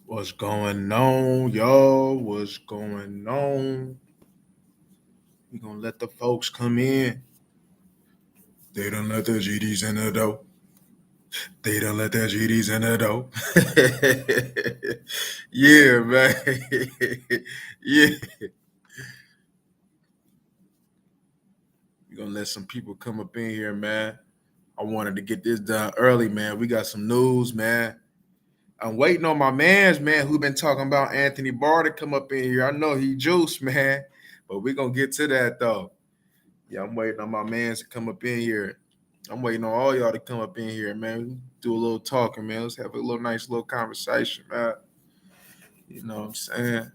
What's going on, y'all? What's going on? We gonna let the folks come in. They don't let the GDs in the door. They don't let the GDs in the door. Yeah, man. Yeah. We gonna let some people come up in here, man. I wanted to get this done early, man. We got some news, man. I'm waiting on my man's man who been talking about Anthony Barr to come up in here. I know he juiced, man, but we gonna get to that though. Yeah, I'm waiting on my man's to come up in here. I'm waiting on all y'all to come up in here, man. Do a little talking, man. Let's have a little nice little conversation, man. You know what I'm saying?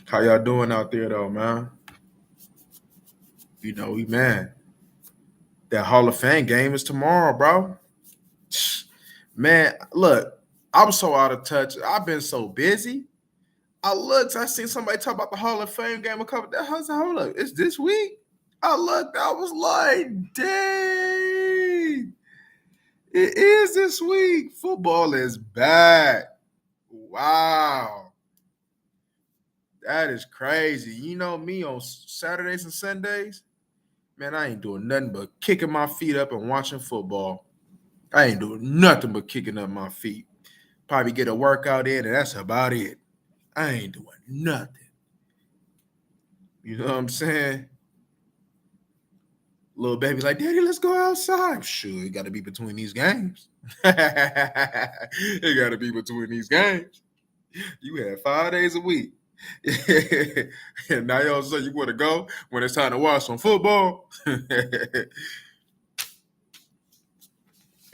How y'all doing out there though, man? Man. That Hall of Fame game is tomorrow, bro. Man, look, I'm so out of touch. I've been so busy. I seen somebody talk about the Hall of Fame game a couple days. I was like, hold up, it's this week? I looked, I was like, dang. It is this week. Football is back. Wow. That is crazy. You know me on Saturdays and Sundays, man, I ain't doing nothing but kicking my feet up and watching football. I ain't doing nothing but kicking up my feet. Probably get a workout in, and that's about it. I ain't doing nothing. You know what I'm saying? Little baby like, Daddy, let's go outside. Sure, it got to be between these games. It got to be between these games. You had 5 days a week. And now y'all say you want to go when it's time to watch some football.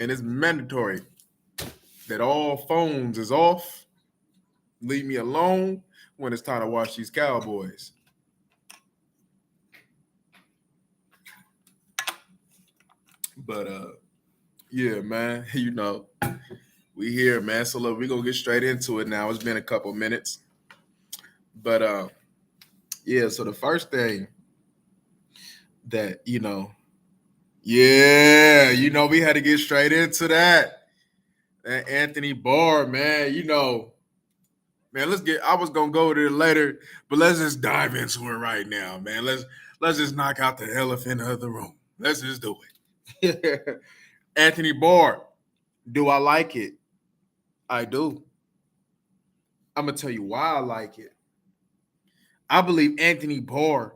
And it's mandatory that all phones is off. Leave me alone when it's time to watch these Cowboys. But yeah, man, we here, man. So look, we're gonna get straight into it now. It's been a couple minutes. But yeah, so the first thing that, we had to get straight into that. And Anthony Barr, man, man, I was gonna go there later, but let's just dive into it right now, man. Let's just knock out the elephant of the room. Let's just do it. Anthony Barr, do I like it? I do. I'm gonna tell you why I like it. I believe Anthony Barr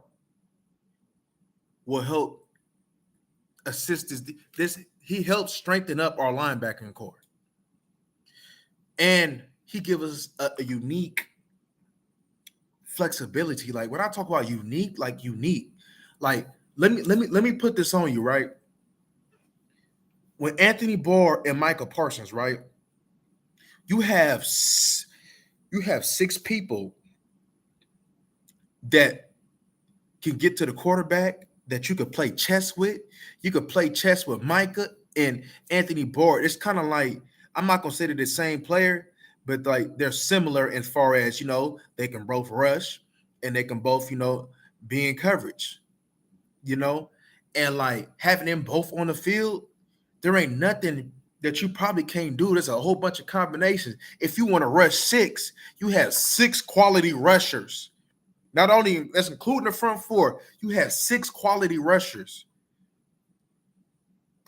will help assist this. He helps strengthen up our linebacking core, and he gives us a unique flexibility. Like when I talk about unique, like let me put this on you, right? When Anthony Barr and Michael Parsons, right? You have 6 people that can get to the quarterback that you could play chess with. You could play chess with Micah and Anthony Barr. It's kind of like, I'm not gonna say they're the same player, but like they're similar as far as they can both rush and they can both be in coverage, and like having them both on the field, there ain't nothing that you probably can't do. There's a whole bunch of combinations. If you want to rush 6, you have 6 quality rushers. Not only that's including the front 4, you have 6 quality rushers.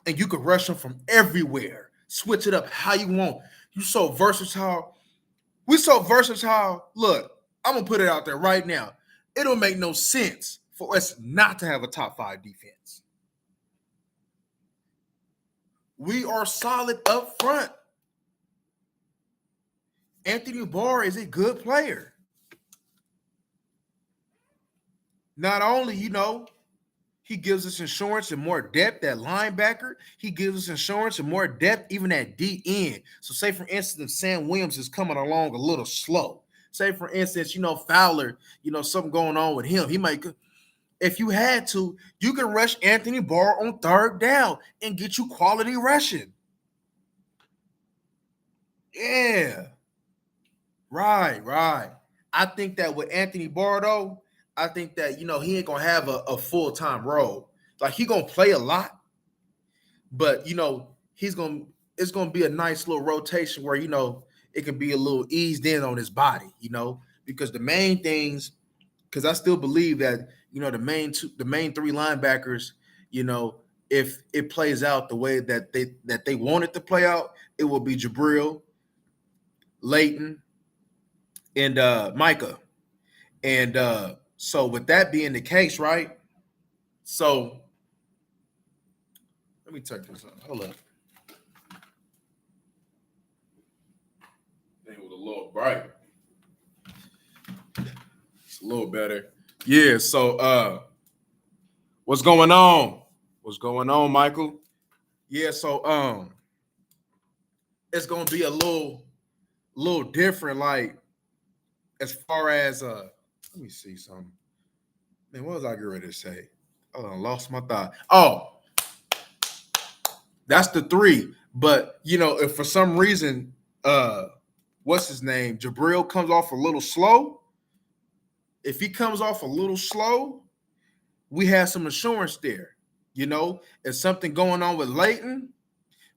And you can rush them from everywhere. Switch it up how you want. You so versatile. We so versatile. Look, I'm going to put it out there right now. It don't make no sense for us not to have a top 5 defense. We are solid up front. Anthony Barr is a good player. Not only, he gives us insurance and more depth at linebacker, he gives us insurance and more depth even at DN. So say, for instance, Sam Williams is coming along a little slow. Say, for instance, Fowler, something going on with him. He might, if you had to, you can rush Anthony Barr on 3rd down and get you quality rushing. Yeah. Right. I think that with Anthony Barr, though, I think that, he ain't going to have a full-time role. Like, he going to play a lot, but, he's going to, it's gonna be a nice little rotation where it can be a little eased in on his body, because the main things, because I still believe that the main three linebackers, you know, if it plays out the way that they want it to play out, it will be Jabril, Leighton, and Micah. And so with that being the case, right? So let me check this out. Hold up. It was a little bright. It's a little better. Yeah, so what's going on? What's going on, Michael? Yeah, so it's gonna be a little different, like as far as let me see something. Man, what was I getting ready to say? Oh, I lost my thought. Oh, that's the three. But if for some reason what's his name? Jabril comes off a little slow. If he comes off a little slow, we have some insurance there. If something going on with Leighton,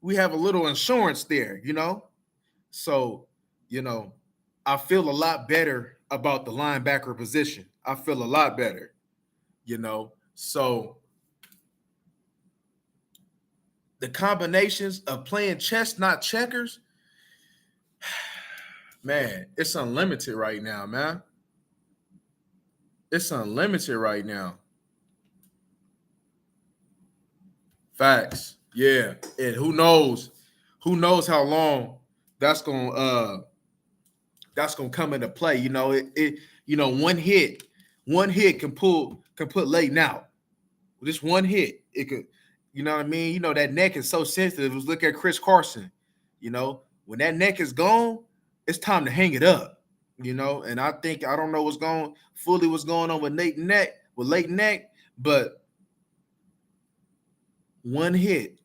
we have a little insurance there, So, I feel a lot better about the linebacker position. I feel a lot better, So the combinations of playing chess, not checkers, man, it's unlimited right now, man. It's unlimited right now. Facts. Yeah. And who knows? Who knows how long that's gonna come into play. One hit can put Leighton out. Just one hit. It could, you know what I mean? That neck is so sensitive. Let's look at Chris Carson. When that neck is gone, it's time to hang it up. And I don't know what's going on with Leighton neck, but one hit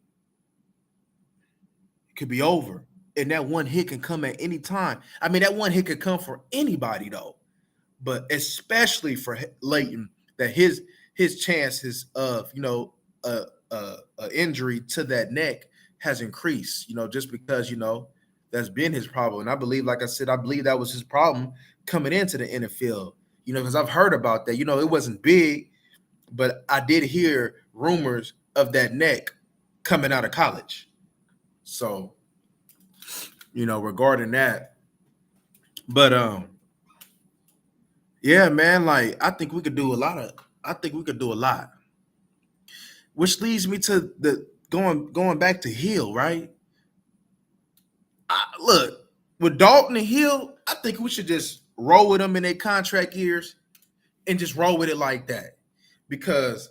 could be over. And that one hit can come at any time. I mean, that one hit could come for anybody though, but especially for Leighton, that his chances of injury to that neck has increased. Just because that's been his problem, and I believe, like I said, I believe that was his problem coming into the NFL. Because I've heard about that. It wasn't big, but I did hear rumors of that neck coming out of college. So, regarding that. But yeah, man, like I think we could do a lot. Which leads me to the going back to Hill, right? Look, with Dalton and Hill, I think we should just roll with them in their contract years and just roll with it like that. Because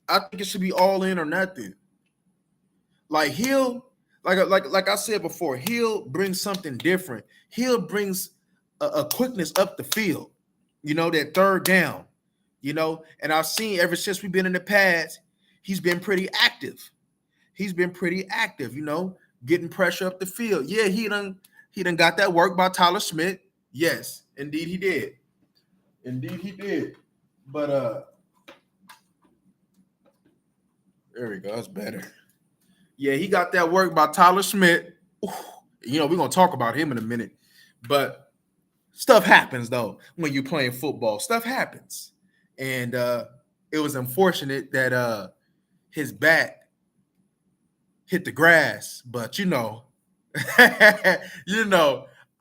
I think it should be all in or nothing. Like Hill, like I said before, Hill brings something different. Hill brings a quickness up the field, that third down, and I've seen ever since we've been in the pads, he's been pretty active. Getting pressure up the field. Yeah, he done got that work by Tyler Smith. Yes, indeed he did. But there we go. That's better. Yeah, he got that work by Tyler Smith. Ooh, we're gonna talk about him in a minute. But stuff happens though when you're playing football. Stuff happens. And it was unfortunate that his bat hit the grass, but I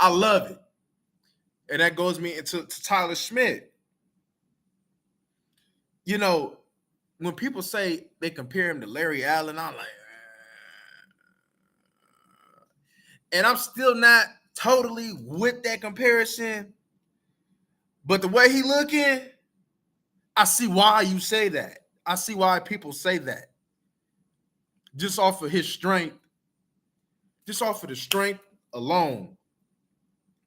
love it. And that goes me into Tyler Smith. When people say they compare him to Larry Allen, I'm like, and I'm still not totally with that comparison. But the way he looking, I see why you say that. I see why people say that. Just off of his strength, just off of the strength alone,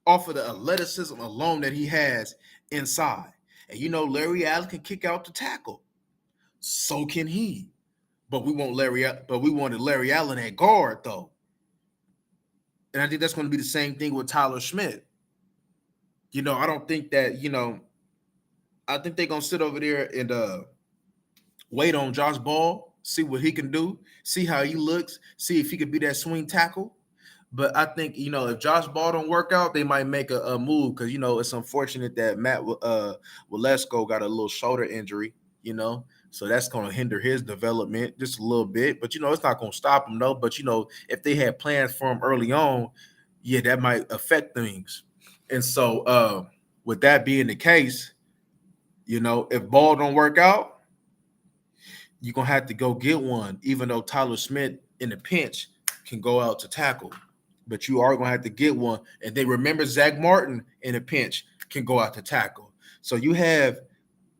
off of the athleticism alone that he has inside. And Larry Allen can kick out the tackle. So can he. But we wanted Larry Allen at guard, though. And I think that's going to be the same thing with Tyler Smith. I don't think that, I think they're going to sit over there and wait on Josh Ball, see what he can do, see how he looks, see if he could be that swing tackle. But I think if Josh Ball don't work out, they might make a move because it's unfortunate that Matt Walesko got a little shoulder injury. So that's going to hinder his development just a little bit. But it's not going to stop him though. But if they had plans for him early on, yeah, that might affect things. And so with that being the case, if Ball don't work out, you're gonna have to go get one, even though Tyler Smith in the pinch can go out to tackle. But you are gonna have to get one. And they remember Zach Martin in a pinch can go out to tackle. So you have,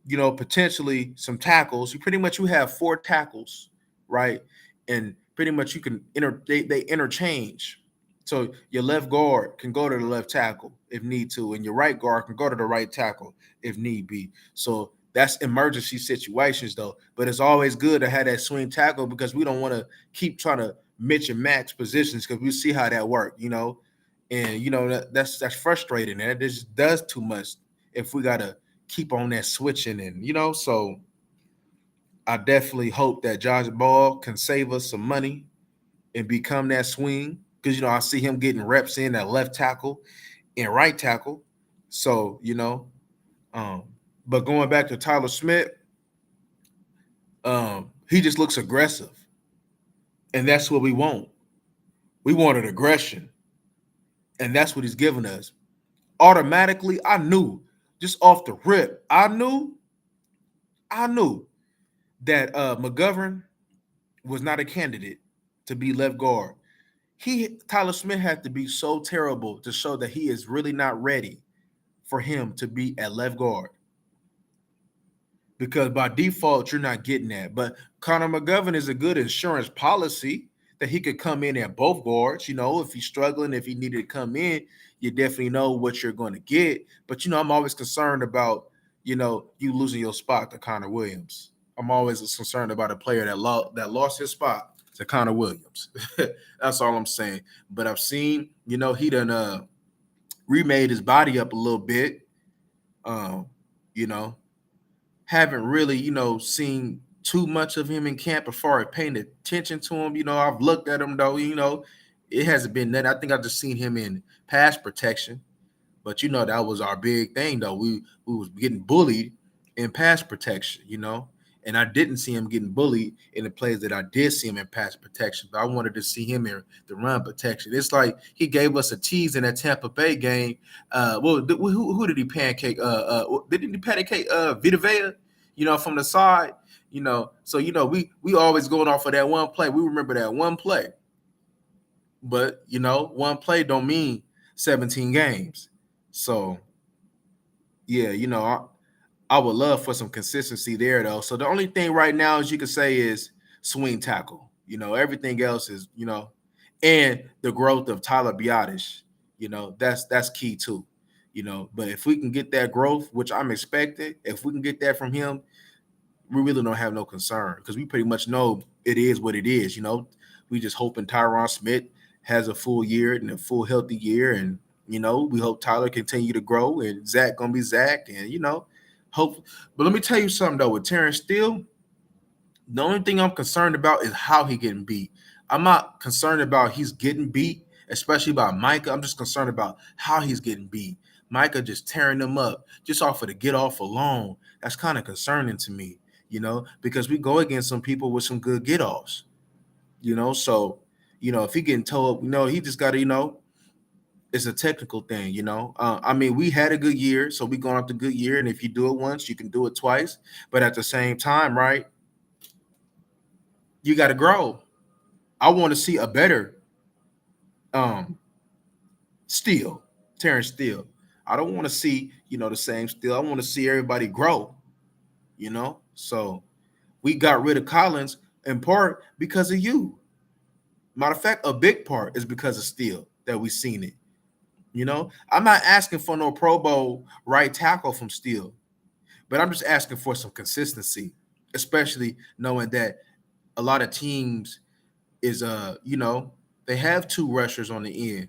potentially some tackles. You have four tackles, right? And pretty much you can they interchange. So your left guard can go to the left tackle if need to, and your right guard can go to the right tackle if need be. So that's emergency situations though. But it's always good to have that swing tackle because we don't want to keep trying to mix and match positions because we see how that work. And that's frustrating. And it just does too much if we gotta keep on that switching and so I definitely hope that Josh Ball can save us some money and become that swing because I see him getting reps in at left tackle and right tackle. So um, but going back to Tyler Smith, he just looks aggressive, and that's what we want. We wanted aggression, and that's what he's giving us. Automatically, I knew just off the rip, I knew that McGovern was not a candidate to be left guard. Tyler Smith had to be so terrible to show that he is really not ready for him to be at left guard. Because by default, you're not getting that. But Connor McGovern is a good insurance policy that he could come in at both guards. If he's struggling, if he needed to come in, you definitely know what you're going to get. But I'm always concerned about you losing your spot to Connor Williams. I'm always concerned about a player that lost his spot to Connor Williams. That's all I'm saying. But I've seen he done remade his body up a little bit. You know, haven't really, seen too much of him in camp as far as paying attention to him. I've looked at him though, it hasn't been that. I think I've just seen him in pass protection. But that was our big thing though. We was getting bullied in pass protection. And I didn't see him getting bullied in the plays that I did see him in pass protection. But I wanted to see him in the run protection. It's like he gave us a tease in that Tampa Bay game. Who did he pancake? Didn't he pancake Vita Vea? From the side. So we always going off of that one play. We remember that one play. But one play don't mean 17 games. So yeah, I would love for some consistency there, though. So the only thing right now, as you can say, is swing tackle. Everything else is, and the growth of Tyler Biotish. That's key too. But if we can get that growth, which I'm expecting, if we can get that from him, we really don't have no concern because we pretty much know it is what it is. We just hoping Tyron Smith has a full year and a full healthy year, and we hope Tyler continue to grow and Zach gonna be Zach, and hope. But let me tell you something though, with Terrence Steele, the only thing I'm concerned about is how he getting beat. I'm not concerned about he's getting beat, especially by Micah. I'm just concerned about how he's getting beat. Micah just tearing them up just off of the get off alone. That's kind of concerning to me, because we go against some people with some good get offs, So, if he getting told, he just got to, it's a technical thing. We had a good year, so we going off the good year, and if you do it once, you can do it twice. But at the same time, right, you got to grow. I want to see a better Steele, Terrence Steele. I don't want to see the same Steele. I want to see everybody grow. So we got rid of Collins in part because of you. Matter of fact, a big part is because of Steele that we seen it. I'm not asking for no Pro Bowl right tackle from Steele, but I'm just asking for some consistency, especially knowing that a lot of teams is they have two rushers on the end.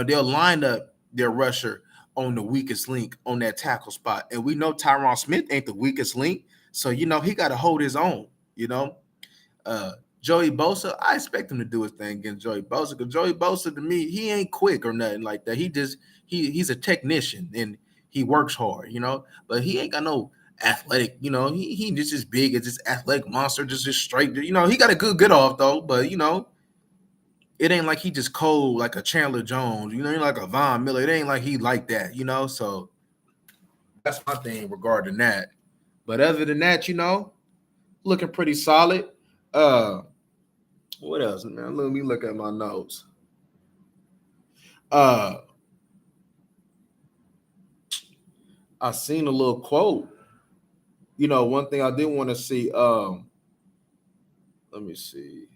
They'll line up their rusher on the weakest link on that tackle spot, and we know Tyron Smith ain't the weakest link, so he got to hold his own. Uh, Joey Bosa, I expect him to do his thing against Joey Bosa because Joey Bosa to me, he ain't quick or nothing like that. He just he's a technician and he works hard, but he ain't got no athletic, he just as big as this athletic monster, just as straight. He got a good get off though, but it ain't like he just cold like a Chandler Jones, ain't like a Von Miller. It ain't like he like that, So that's my thing regarding that. But other than that, looking pretty solid. What else, man? Let me look at my notes. I seen a little quote. One thing I did want to see. Let me see.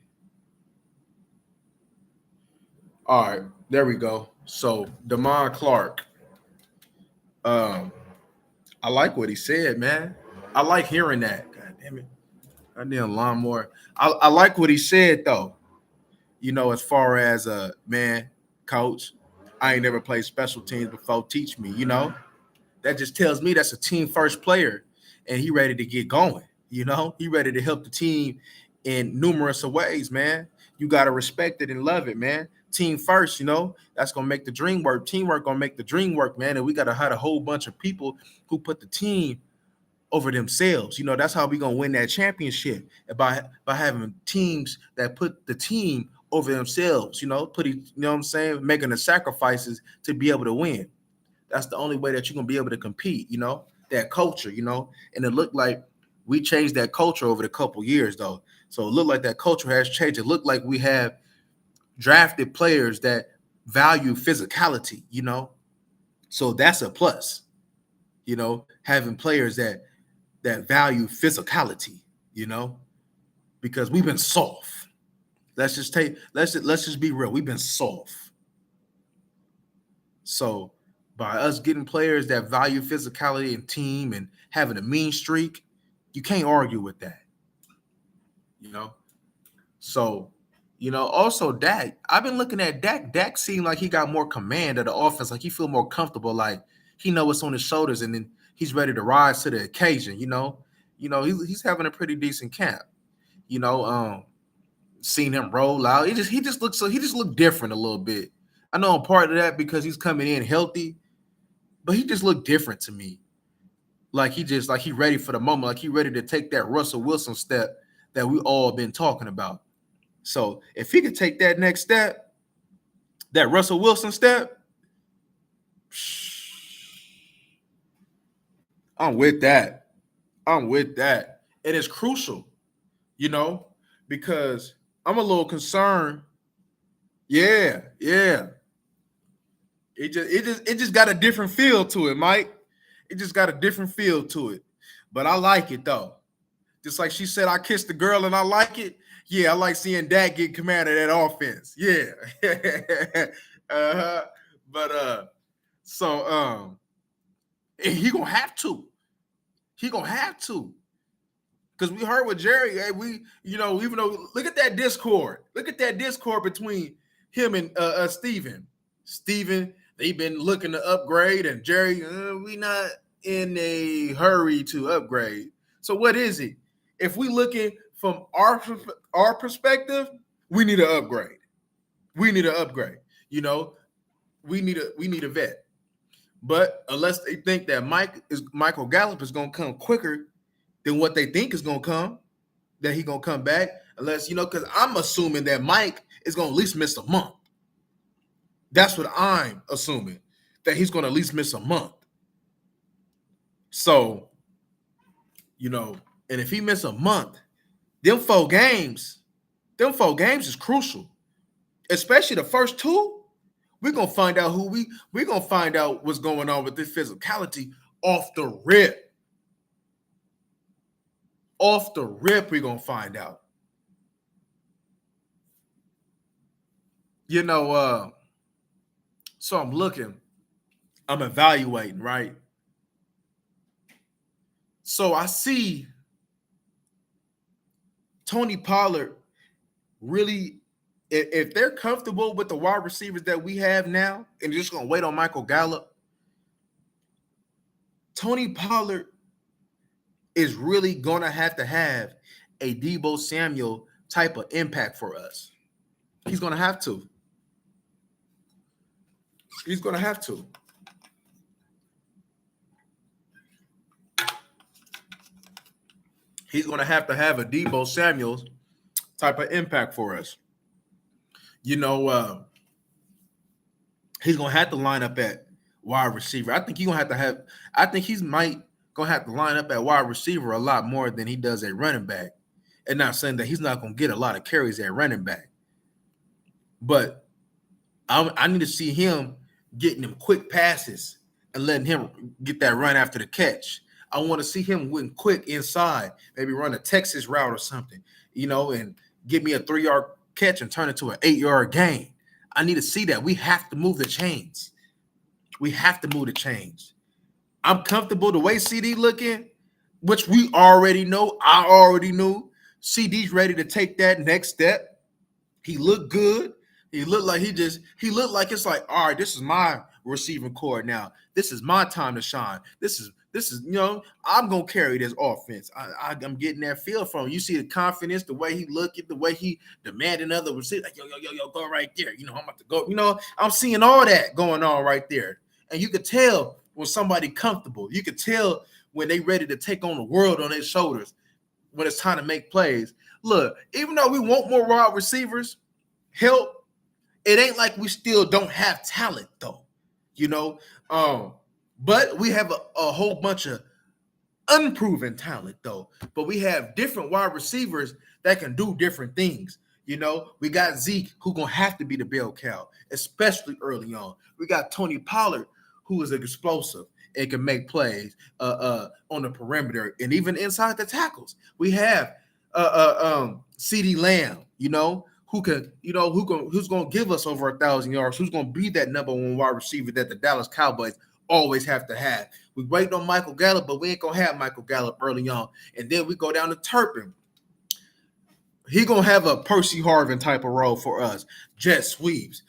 All right, there we go. So Damon Clark. I like what he said, man. I like hearing that. God damn it. I need a lawnmower. I like what he said though. As far as man, coach, I ain't never played special teams before. Teach me, That just tells me that's a team first player and he ready to get going. He ready to help the team in numerous of ways, man. You got to respect it and love it, man. Team first, that's going to make the dream work. Teamwork going to make the dream work, man. And we got to have a whole bunch of people who put the team over themselves. That's how we going to win that championship, by having teams that put the team over themselves, what I'm saying, making the sacrifices to be able to win. That's the only way that you're going to be able to compete, that culture, and it looked like we changed that culture over the couple years though. So it looked like that culture has changed. It looked like we have drafted players that value physicality, so that's a plus, having players that value physicality, because we've been soft. Let's just be real. We've been soft. So by us getting players that value physicality and team and having a mean streak, you can't argue with that. So, also Dak, I've been looking at Dak. Dak seemed like he got more command of the offense, like he feel more comfortable, like he know what's on his shoulders, and then he's ready to rise to the occasion. He's having a pretty decent camp. Seen him roll out. He just looked different a little bit. I know I'm part of that because he's coming in healthy, but he just looked different to me. Like he ready for the moment, like he ready to take that Russell Wilson step that we all been talking about. So if he could take that next step, that Russell Wilson step, I'm with that. It is crucial, because I'm a little concerned. Yeah. It just got a different feel to it, Mike. It just got a different feel to it. But I like it though. Just like she said, I kissed the girl and I like it. Yeah, I like seeing Dak get command of that offense. Yeah. But he gonna have to. Because we heard with Jerry, hey, even though look at that discord. Look at that discord between him and Steven. Steven, they've been looking to upgrade, and Jerry, we not in a hurry to upgrade. So what is it? If we looking from our perspective, we need an upgrade. We need a vet. But unless they think that Michael Gallup is gonna come quicker than what they think is gonna come, that he gonna come back, unless because I'm assuming that Mike is gonna at least miss a month. That's what I'm assuming, that he's gonna at least miss a month. So, and if he miss a month, them four games is crucial, especially the first two. We're gonna find out we're gonna find out what's going on with this physicality off the rip. Off the rip, we're gonna find out. So I'm evaluating, right? So I see Tony Pollard really, if they're comfortable with the wide receivers that we have now and just gonna wait on Michael Gallup, Tony Pollard is really gonna have to have a Deebo Samuel type of impact for us. He's gonna have to. He's gonna have to. He's gonna have a Debo Samuels type of impact for us. You know, he's gonna have to line up at wide receiver. I think he's gonna have to have. I think he's might gonna have to line up at wide receiver a lot more than he does at running back. And not saying that he's not gonna get a lot of carries at running back, but I need to see him getting them quick passes and letting him get that run after the catch. I want to see him win quick inside, maybe run a Texas route or something, and give me a 3-yard catch and turn it to an 8-yard gain. I need to see that. We have to move the chains. We have to move the chains. I'm comfortable the way CD looking, which we already know. I already knew. CD's ready to take that next step. He looked good. He looked like it's like, all right, this is my receiving core now. This is my time to shine. This is I'm gonna carry this offense. I'm getting that feel from him. You see the confidence, the way he looking, the way he demanding other receivers. Like, yo, go right there. I'm about to go. I'm seeing all that going on right there. And you could tell when somebody comfortable. You could tell when they ready to take on the world on their shoulders when it's time to make plays. Look, even though we want more wide receivers, help, it ain't like we still don't have talent though, but we have a whole bunch of unproven talent though. But we have different wide receivers that can do different things. We got Zeke, who gonna have to be the bell cow, especially early on. We got Tony Pollard, who is explosive and can make plays on the perimeter and even inside the tackles. We have CeeDee Lamb, who's going to give us over 1,000 yards, who's going to be that number one wide receiver that the Dallas Cowboys always have to have. We wait on Michael Gallup, but we ain't going to have Michael Gallup early on. And then we go down to Turpin. He going to have a Percy Harvin type of role for us. Jet sweeps,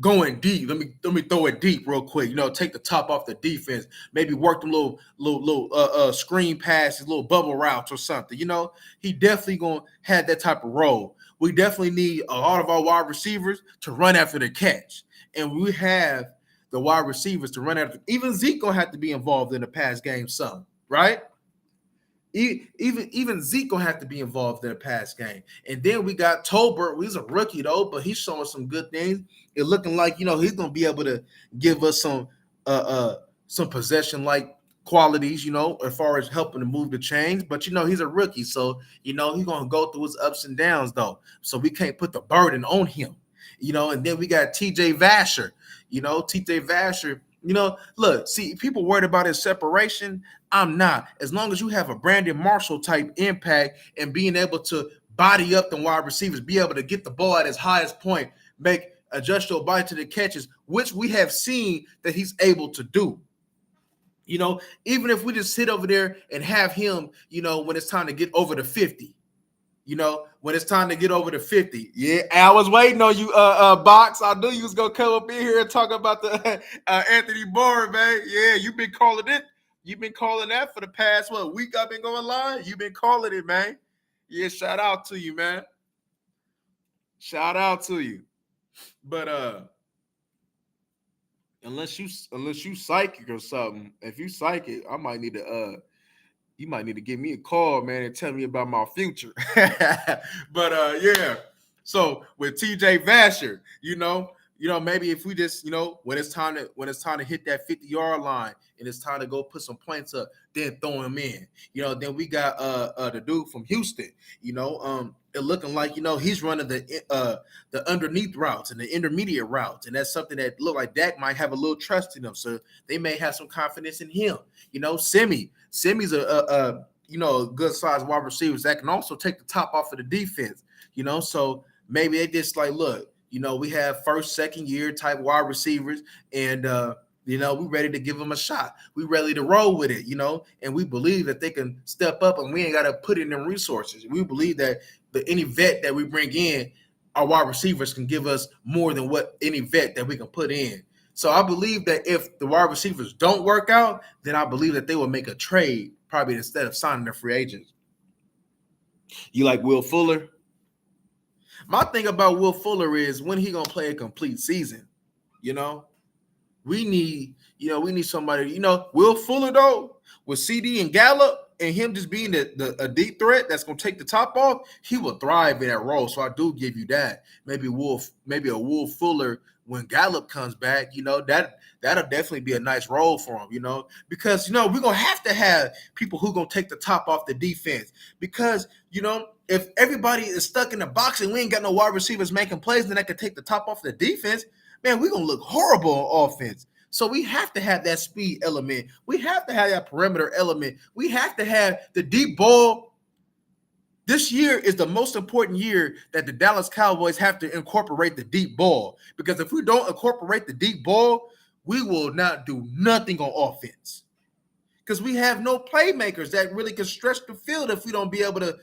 going deep. Let me throw it deep real quick. Take the top off the defense. Maybe work them little screen passes, little bubble routes or something. He definitely gonna have that type of role. We definitely need a lot of our wide receivers to run after the catch, and we have the wide receivers to run after. Even Zeke gonna have to be involved in the pass game some, right? Even Zeke gonna have to be involved in the pass game. And then we got Tolbert. He's a rookie though, but he's showing some good things. It's looking like he's gonna be able to give us some possession like qualities, as far as helping to move the chains. But he's a rookie, so he's gonna go through his ups and downs though. So we can't put the burden on him. And then we got TJ Vasher. TJ Vasher. Look, see, people worried about his separation. I'm not. As long as you have a Brandon Marshall type impact and being able to body up the wide receivers, be able to get the ball at his highest point, adjust your body to the catches, which we have seen that he's able to do. Even if we just sit over there and have him, when it's time to get over the 50. When it's time to get over the 50. Yeah, I was waiting on you, Box. I knew you was going to come up in here and talk about the Anthony Barr, man. Yeah, you've been calling it. You've been calling that for the past, week I've been going live? You've been calling it, man. Yeah, shout out to you, man. Shout out to you. But unless you psychic or something, if you psychic, I might need to you might need to give me a call, man, and tell me about my future. But yeah. So with TJ Vasher, maybe if we just, when it's time to hit that 50-yard line and it's time to go put some points up, then throw him in. Then we got the dude from Houston, it looking like, he's running the underneath routes and the intermediate routes. And that's something that look like Dak might have a little trust in him. So they may have some confidence in him. Semi's a good sized wide receiver that can also take the top off of the defense, so maybe they just like, look, we have first, second year type wide receivers and, we ready to give them a shot. We ready to roll with it, and we believe that they can step up and we ain't got to put in them resources. We believe that any vet that we bring in, our wide receivers can give us more than what any vet that we can put in. So I believe that if the wide receivers don't work out, then I believe that they will make a trade probably instead of signing their free agents. You like Will Fuller? My thing about Will Fuller is when he gonna play a complete season. You know, we need somebody. Will Fuller though, with CD and Gallup and him just being a deep threat that's gonna take the top off, he will thrive in that role. So I do give you that. Maybe a Will Fuller when Gallup comes back. That'll definitely be a nice role for him. Because we're gonna have to have people who gonna take the top off the defense. Because if everybody is stuck in the box and we ain't got no wide receivers making plays, then that could take the top off the defense. Man, we're gonna look horrible on offense. So we have to have that speed element. We have to have that perimeter element. We have to have the deep ball. This year is the most important year that the Dallas Cowboys have to incorporate the deep ball. Because if we don't incorporate the deep ball, we will not do nothing on offense. Because we have no playmakers that really can stretch the field if we don't be able to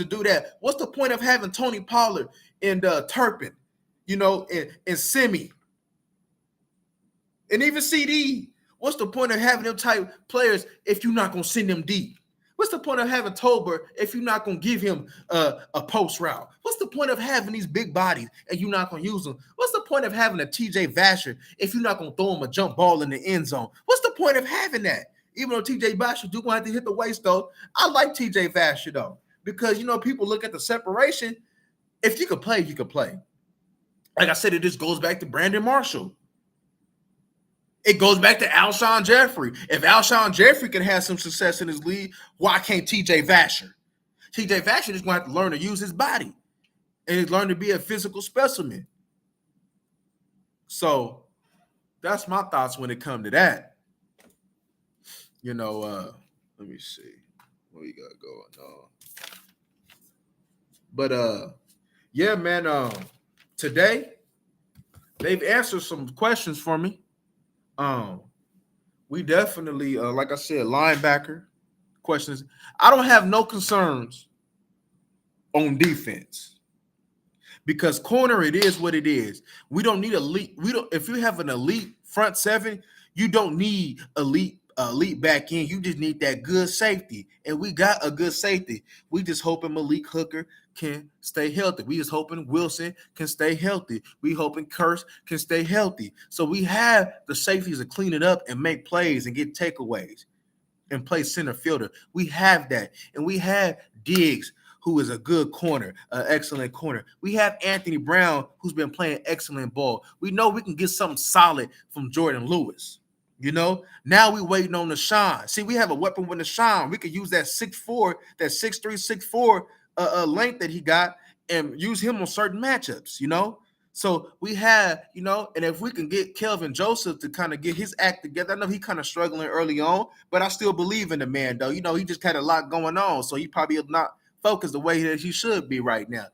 do that. What's the point of having Tony Pollard and Turpin, and Simi? And even CD, what's the point of having them type players if you're not going to send them deep? What's the point of having Tolbert if you're not going to give him a post route? What's the point of having these big bodies and you're not going to use them? What's the point of having a TJ Vasher if you're not going to throw him a jump ball in the end zone? What's the point of having that? Even though TJ Vasher do going to have to hit the waist, though, I like TJ Vasher, though, because, people look at the separation. If you could play, you could play. Like I said, it just goes back to Brandon Marshall. It goes back to Alshon Jeffrey. If Alshon Jeffrey can have some success in his league, why can't TJ Vasher? TJ Vasher is going to have to learn to use his body and learn to be a physical specimen. So that's my thoughts when it comes to that. Let me see what we got going on. But yeah, man, today they've answered some questions for me. We definitely, like I said, linebacker questions. I don't have no concerns on defense because corner, it is what it is. We don't need elite. If you have an elite front seven, you don't need elite back end. You just need that good safety, and we got a good safety. We just hoping Malik Hooker can stay healthy. We just hoping Wilson can stay healthy. We hoping Kurtz can stay healthy. So we have the safeties to clean it up and make plays and get takeaways and play center fielder. We have that. And we have Diggs, who is a good corner, an excellent corner. We have Anthony Brown, who's been playing excellent ball. We know we can get something solid from Jordan Lewis. Now we waiting on the Deshaun. See, we have a weapon with the Deshaun. We could use that 6'4", that 6'3", 6'4", length that he got and use him on certain matchups, So we have, and if we can get Kelvin Joseph to kind of get his act together, I know he kind of struggling early on, but I still believe in the man, though. He just had a lot going on, so he probably not focused the way that he should be right now,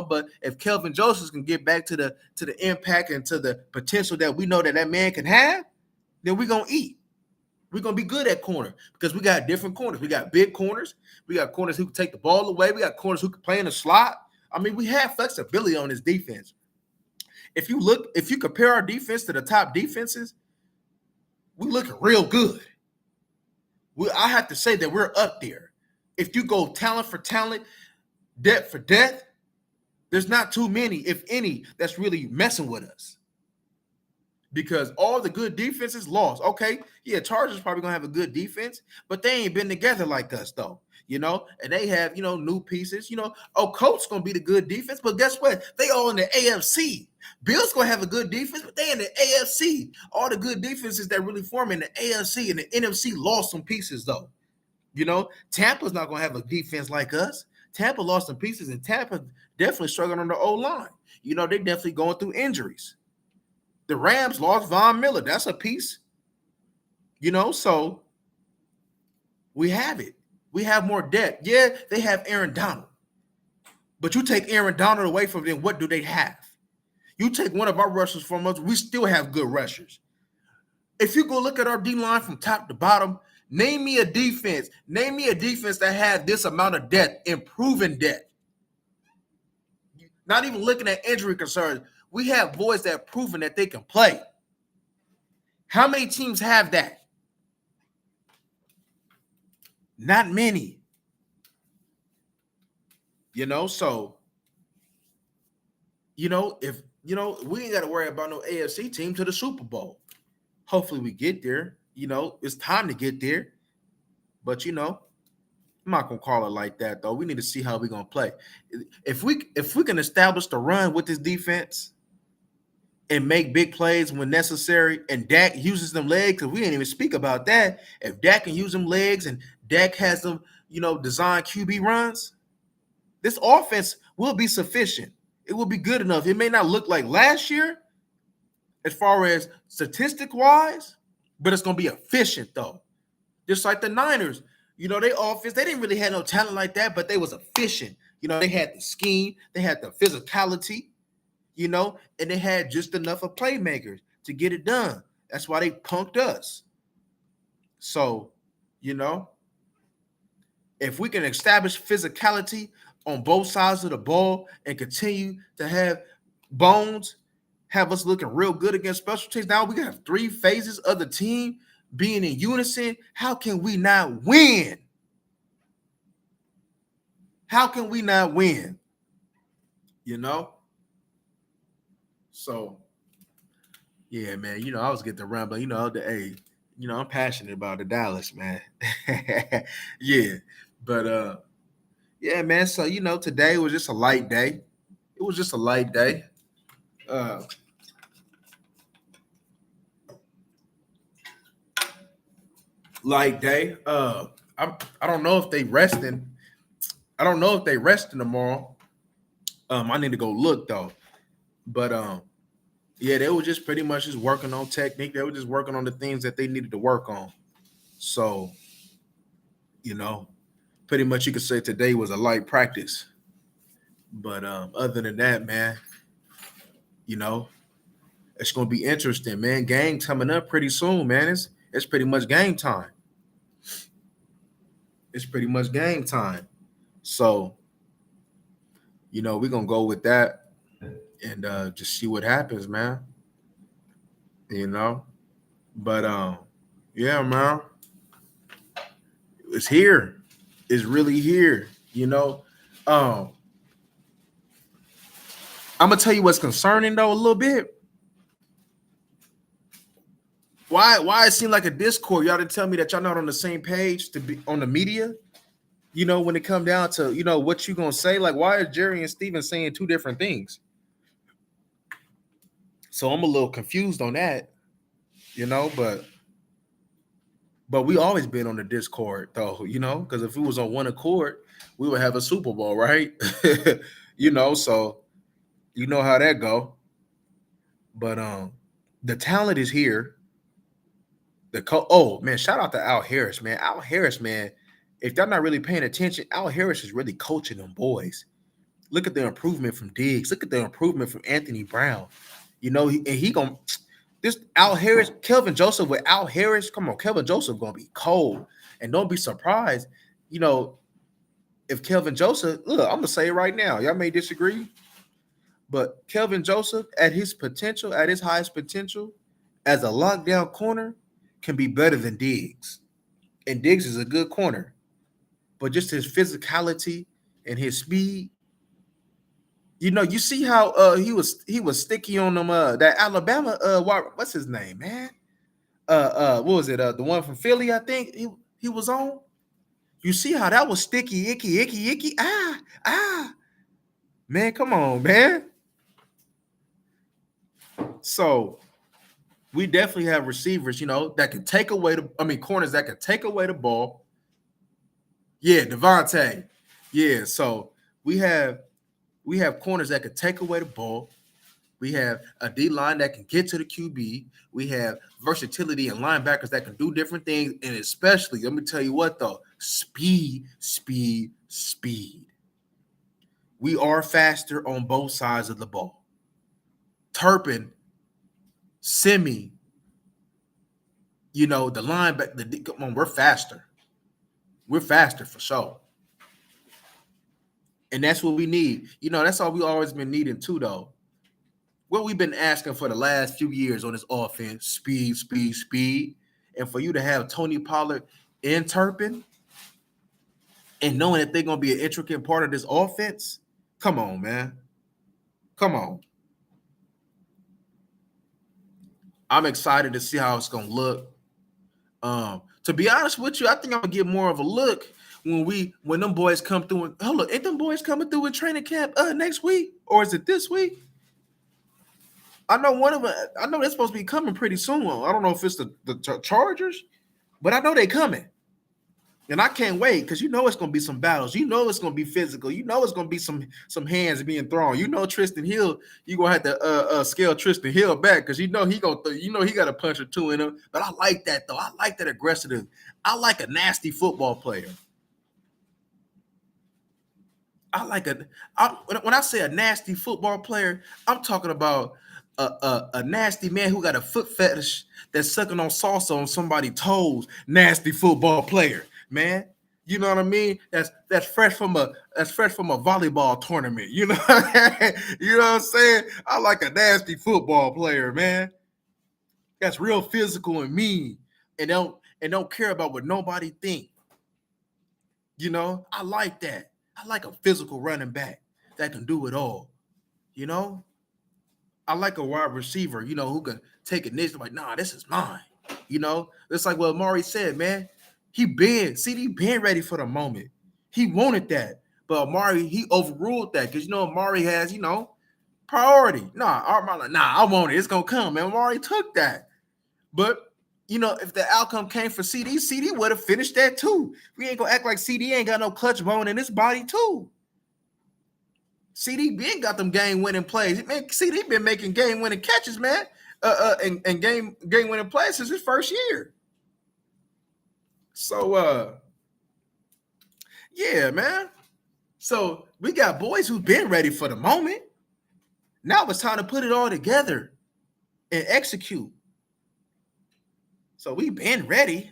But if Kelvin Joseph can get back to the impact and to the potential that we know that man can have, then we're going to eat. We're going to be good at corner because we got different corners. We got big corners. We got corners who can take the ball away. We got corners who can play in the slot. I mean, we have flexibility on this defense. If you compare our defense to the top defenses, we looking real good. I have to say that we're up there. If you go talent for talent, depth for depth, there's not too many, if any, that's really messing with us. Because all the good defenses lost. Okay, yeah, Chargers probably gonna have a good defense, but they ain't been together like us though. And they have new pieces. Colts gonna be the good defense, but guess what? They all in the AFC. Bills gonna have a good defense, but they in the AFC. All the good defenses that really form in the AFC and the NFC lost some pieces though. Tampa's not gonna have a defense like us. Tampa lost some pieces, and Tampa definitely struggling on the O-line. They definitely going through injuries. The Rams lost Von Miller. That's a piece. So we have it. We have more depth. Yeah, they have Aaron Donald. But you take Aaron Donald away from them, what do they have? You take one of our rushers from us, we still have good rushers. If you go look at our D-line from top to bottom, name me a defense. Name me a defense that had this amount of depth, improving depth. Not even looking at injury concerns. We have boys that have proven that they can play. How many teams have that? Not many. So if we ain't got to worry about no AFC team to the Super Bowl. Hopefully we get there. It's time to get there. But I'm not gonna call it like that though. We need to see how we're gonna play. If we can establish the run with this defense and make big plays when necessary, and Dak uses them legs, because we didn't even speak about that. If Dak can use them legs and Dak has them, design QB runs, this offense will be sufficient. It will be good enough. It may not look like last year as far as statistic wise, but it's gonna be efficient though. Just like the Niners, they offense, they didn't really have no talent like that, but they was efficient. They had the scheme, they had the physicality, and they had just enough of playmakers to get it done. That's why they punked us. So, if we can establish physicality on both sides of the ball and continue to have Bones have us looking real good against special teams, now we have three phases of the team being in unison. How can we not win? How can we not win? So, yeah, man, I was getting the run, but I'm passionate about the Dallas, man. Yeah. But yeah, man. So, today was just a light day. It was just a light day. Light day. I don't know if they resting. I don't know if they resting tomorrow. I need to go look though. But yeah, they were just pretty much just working on technique. They were just working on the things that they needed to work on. So, pretty much you could say today was a light practice. But other than that, man, it's gonna be interesting, man. Game coming up pretty soon, man. It's pretty much game time. It's pretty much game time. So, we're gonna go with that and just see what happens, man. You know. But yeah, man. It's here. It's really here. Um, I'm gonna tell you what's concerning though a little bit. Why it seemed like a discord? Y'all didn't tell me that y'all not on the same page to be on the media. When it come down to what you gonna say, like why is Jerry and Steven saying two different things? So I'm a little confused on that, but we always been on the Discord though, because if we was on one accord, we would have a Super Bowl, right? So you know how that go. But the talent is here. Oh man, shout out to Al Harris, man. Al Harris, man. If they're not really paying attention, Al Harris is really coaching them boys. Look at the improvement from Diggs. Look at the improvement from Anthony Brown. He gonna this Al Harris, Kelvin Joseph with Al Harris. Come on, Kelvin Joseph gonna be cold, and don't be surprised. If Kelvin Joseph, look, I'm gonna say it right now. Y'all may disagree, but Kelvin Joseph, at his potential, at his highest potential, as a lockdown corner, can be better than Diggs. And Diggs is a good corner, but just his physicality and his speed. You see how he was sticky on them that Alabama what's his name, man? What was it? The one from Philly, I think he was on. You see how that was sticky, icky. Man, come on, man. So we definitely have receivers, that can take away corners that can take away the ball. Yeah, Devontae. Yeah, so we have corners that can take away the ball. We have a D line that can get to the QB. We have versatility and linebackers that can do different things. And especially, let me tell you what, though, speed. We are faster on both sides of the ball. Turpin, Simi, the linebacker, come on, we're faster. We're faster for sure. And that's what we need. That's all we always been needing too, though. What we've been asking for the last few years on this offense, speed. And for you to have Tony Pollard and Turpin, and knowing that they're gonna be an intricate part of this offense. Come on, man. Come on. I'm excited to see how it's gonna look. To be honest with you, I think I'm gonna get more of a look when them boys come through. And hold on, ain't them boys coming through in training camp next week, or is it this week? I know one of them. I know they're supposed to be coming pretty soon. I don't know if it's the Chargers, but I know they coming. And I can't wait because you know it's gonna be some battles. You know it's gonna be physical. You know it's gonna be some hands being thrown. You know Tristan Hill, you gonna have to scale Tristan Hill back because you know he got a punch or two in him. But I like that though. I like that aggressive. I like a nasty football player. When I say a nasty football player, I'm talking about a nasty man who got a foot fetish that's sucking on salsa on somebody's toes. Nasty football player, man. You know what I mean? That's fresh from a volleyball tournament. You know, you know what I'm saying? I like a nasty football player, man. That's real physical and mean, and don't care about what nobody think. You know, I like that. I like a physical running back that can do it all. You know, I like a wide receiver, you know, who can take initiative. Like, nah, this is mine. You know, it's like what Amari said, man. CD been ready for the moment. He wanted that, but Amari he overruled that because you know Amari has priority. I want it. It's gonna come, man. Amari took that, but you know, if the outcome came for CD would have finished that too. We ain't gonna act like CD ain't got no clutch bone in his body too. CD been got them game-winning plays. Man, CD been making game-winning catches, man, and game-winning plays since his first year. So, yeah, man. So we got boys who've been ready for the moment. Now it's time to put it all together and execute. So we been ready.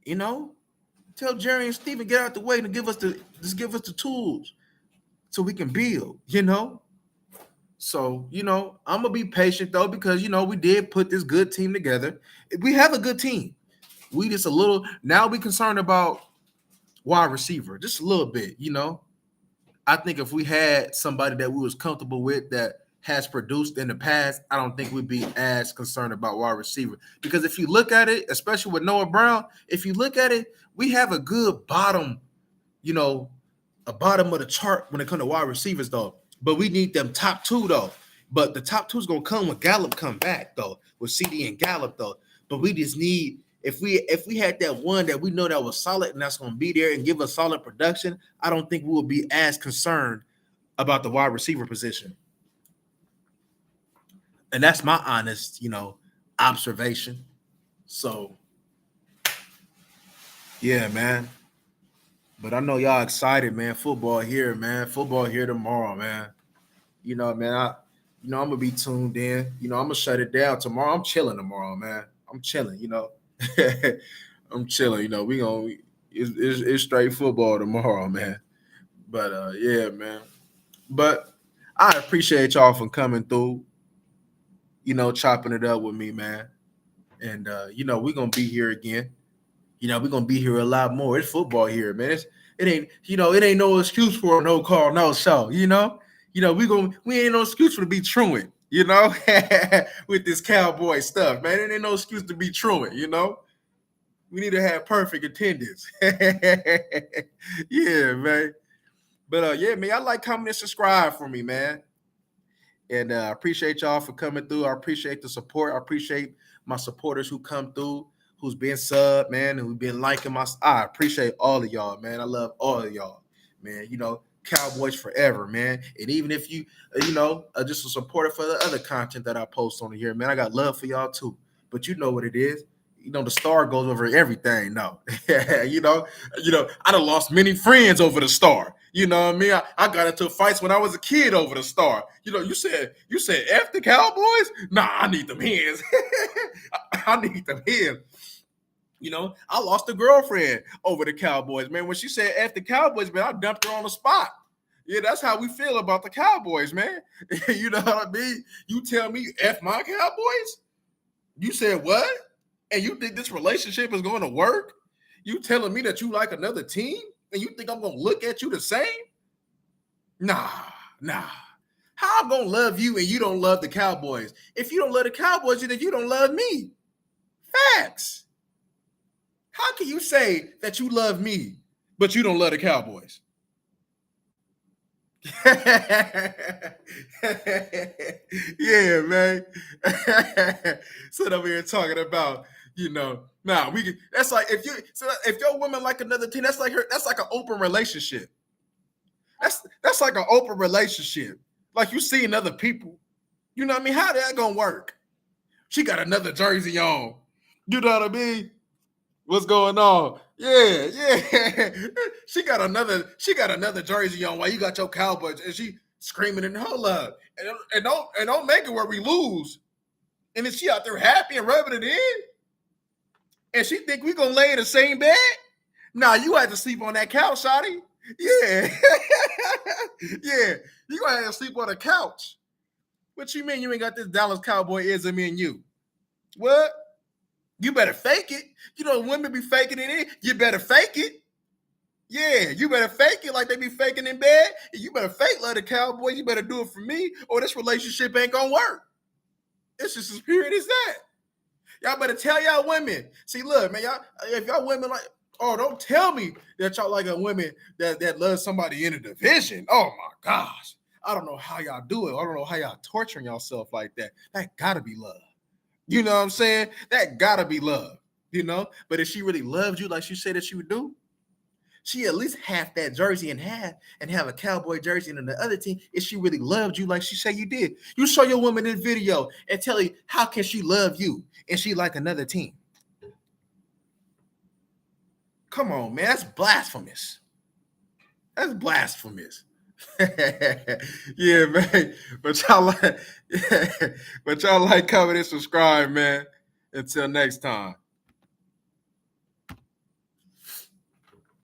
You know, tell Jerry and Steven get out the way and give us the tools so we can build, you know. So, you know, I'm gonna be patient though, because you know, we did put this good team together. We have a good team. We just now we concerned about wide receiver, just a little bit, you know. I think if we had somebody that we was comfortable with that has produced in the past, I don't think we'd be as concerned about wide receiver. Because if you look at it, especially with Noah Brown, if you look at it, we have a good bottom, you know, a bottom of the chart when it comes to wide receivers, though. But we need them top two, though. But the top two is gonna come when Gallup come back, though, with CD and Gallup, though. But we just need if we had that one that we know that was solid and that's gonna be there and give us solid production, I don't think we will be as concerned about the wide receiver position. And that's my honest, you know, observation. So, yeah, man. But I know y'all excited, man. Football here, man. Football here tomorrow, man. You know, man. I'm gonna be tuned in. You know, I'm gonna shut it down tomorrow. I'm chilling tomorrow, man. I'm chilling. You know, I'm chilling. You know, it's straight football tomorrow, man. But yeah, man. But I appreciate y'all for coming through. You know, chopping it up with me, man. And you know, we're gonna be here again. You know, we're gonna be here a lot more. It's football here, man. It ain't no excuse for a no call, no show. You know, we ain't no excuse for to be truant. You know, with this cowboy stuff, man. It ain't no excuse to be truant. You know, we need to have perfect attendance. Yeah, man. But yeah, man, I like, comment, and subscribe for me, man. And I appreciate y'all for coming through. I appreciate the support. I appreciate my supporters who come through, who's been sub, man, who've been liking my. I appreciate all of y'all, man. I love all of y'all, man. You know, Cowboys forever, man. And even if you, just a supporter for the other content that I post on here, man, I got love for y'all too. But you know what it is. You know, the star goes over everything. No, you know, I done lost many friends over the star. You know what I mean? I got into fights when I was a kid over the star. You know, you said F the Cowboys? Nah, I need them hands. I need them hands. You know, I lost a girlfriend over the Cowboys, man. When she said F the Cowboys, man, I dumped her on the spot. Yeah, that's how we feel about the Cowboys, man. You know what I mean? You tell me F my Cowboys? You said what? And you think this relationship is going to work? You telling me that you like another team and you think I'm gonna look at you the same? Nah, nah. How I'm gonna love you and you don't love the Cowboys? If you don't love the Cowboys, then you don't love me. Facts. How can you say that you love me, but you don't love the Cowboys? Yeah, man. Sit over here talking about, nah, we can, that's like if your woman like another team, that's like that's like an open relationship. That's like an open relationship. Like you seeing other people. You know what I mean? How that gonna work? She got another jersey on. You know what I mean? What's going on? Yeah, yeah. she got another jersey on while you got your Cowboys and she screaming in hold up. And don't make it where we lose. And then she out there happy and rubbing it in. And she think we gonna lay in the same bed? Nah, you had to sleep on that couch, Shotty. Yeah. Yeah. You gonna have to sleep on the couch. What you mean you ain't got this Dallas Cowboy ism in you? What? You better fake it. You know, women be faking it in. You better fake it. Yeah, you better fake it like they be faking in bed. You better fake love the Cowboys. You better do it for me, or this relationship ain't gonna work. It's just as period as that. Y'all better tell y'all women. See, look, man, y'all, if y'all women like, oh, don't tell me that y'all like a woman that loves somebody in a division. Oh my gosh. I don't know how y'all do it. I don't know how y'all torturing yourself like that. That gotta be love. You know what I'm saying? That gotta be love, But if she really loved you like she said that she would do, she at least half that jersey in half and have a Cowboy jersey in the other team if she really loved you like she said you did. You show your woman this video and tell her how can she love you and she like another team. Come on, man. That's blasphemous. That's blasphemous. Yeah, man. But y'all like, comment and subscribe, man. Until next time.